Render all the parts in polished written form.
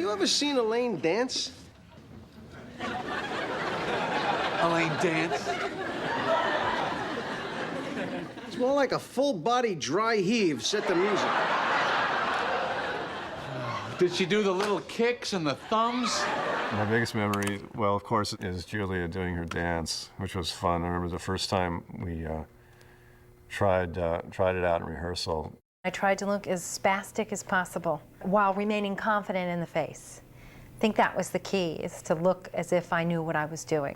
you ever seen Elaine dance? Elaine dance? It's more like a full-body dry heave set to music. Did she do the little kicks and the thumbs? My biggest memory, well, of course, is Julia doing her dance, which was fun. I remember the first time we tried it out in rehearsal. I tried to look as spastic as possible while remaining confident in the face. I think that was the key, is to look as if I knew what I was doing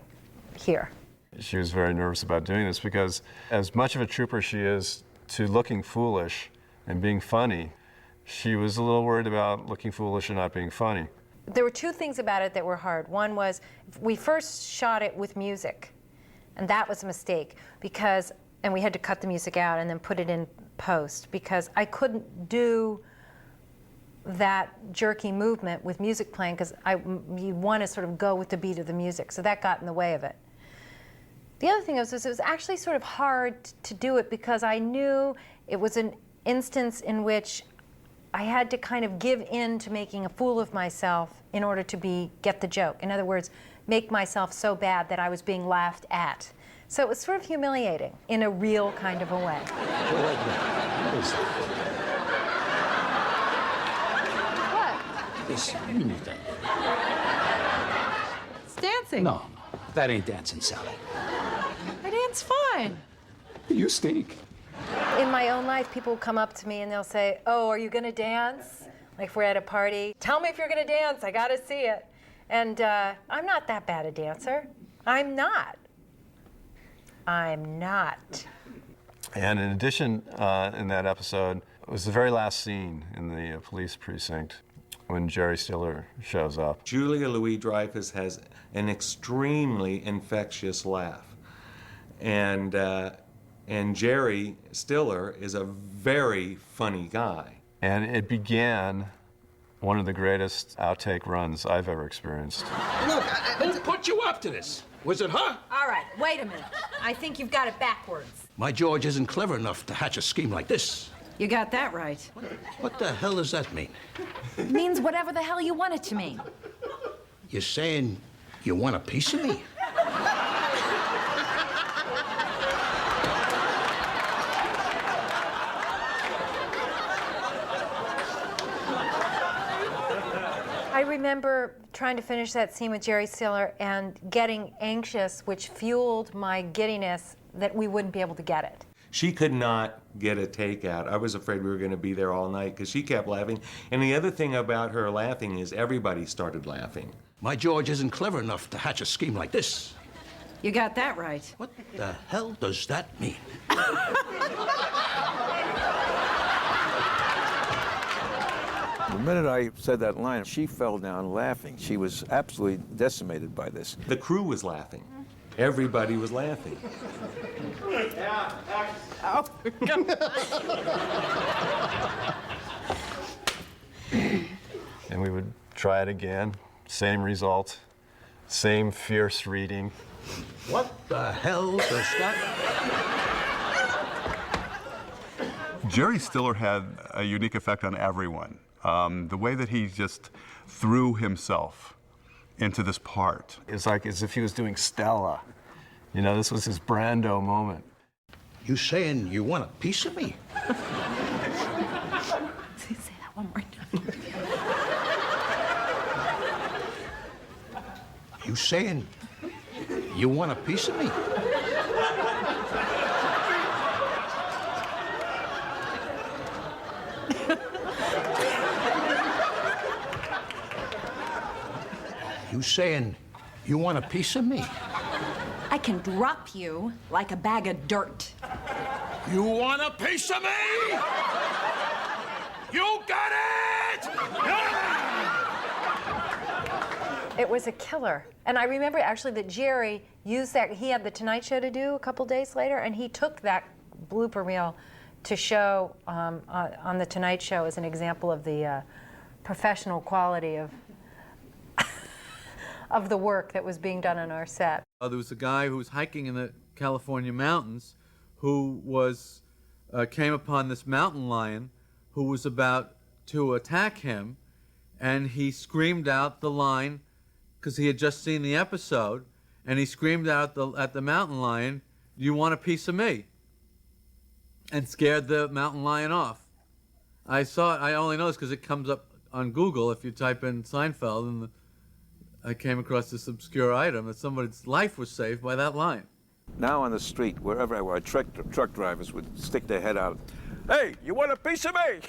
here. She was very nervous about doing this because as much of a trooper she is to looking foolish and being funny, she was a little worried about looking foolish and not being funny. There were two things about it that were hard. One was we first shot it with music, and that was a mistake because, and we had to cut the music out and then put it in post because I couldn't do that jerky movement with music playing because you want to sort of go with the beat of the music, so that got in the way of it. The other thing was it was actually sort of hard to do it because I knew it was an instance in which I had to kind of give in to making a fool of myself in order to get the joke. In other words, make myself so bad that I was being laughed at. So it was sort of humiliating in a real kind of a way. What? This mini thing. It's dancing. No, that ain't dancing, Sally. I dance fine. You stink. In my own life, people will come up to me and they'll say, "Oh, are you going to dance?" Like if we're at a party. "Tell me if you're going to dance. I got to see it." And I'm not that bad a dancer. I'm not. I'm not. And in addition, in that episode, it was the very last scene in the police precinct when Jerry Stiller shows up. Julia Louis-Dreyfus has an extremely infectious laugh. And Jerry Stiller is a very funny guy. And it began one of the greatest outtake runs I've ever experienced. Look, who put you up to this? Was it her? All right, wait a minute. I think you've got it backwards. My George isn't clever enough to hatch a scheme like this. You got that right. What the hell does that mean? It means whatever the hell you want it to mean. You're saying you want a piece of me? I remember trying to finish that scene with Jerry Stiller and getting anxious, which fueled my giddiness that we wouldn't be able to get it. She could not get a take out. I was afraid we were going to be there all night because she kept laughing. And the other thing about her laughing is everybody started laughing. My George isn't clever enough to hatch a scheme like this. You got that right. What the hell does that mean? The minute I said that line, she fell down laughing. She was absolutely decimated by this. The crew was laughing. Everybody was laughing. Oh, And we would try it again, same result, same fierce reading. What the hell does that... Jerry Stiller had a unique effect on everyone. The way that he just threw himself into this part. It's like as if he was doing Stella. You know, this was his Brando moment. You saying you want a piece of me? say that one more time. You saying you want a piece of me? You saying you want a piece of me? I can drop you like a bag of dirt. You want a piece of me? You got it! It was a killer. And I remember actually that Jerry used that. He had the Tonight Show to do a couple days later, and he took that blooper reel to show on the Tonight Show as an example of the professional quality of of the work that was being done on our set. There was a guy who was hiking in the California mountains who came upon this mountain lion who was about to attack him, and he screamed out the line because he had just seen the episode, and he screamed out at the mountain lion, "You want a piece of me?" and scared the mountain lion off. I saw it. I only know this because it comes up on Google if you type in Seinfeld, and I came across this obscure item that somebody's life was saved by that line. Now on the street, wherever I were, truck drivers would stick their head out. "Hey, you want a piece of me?"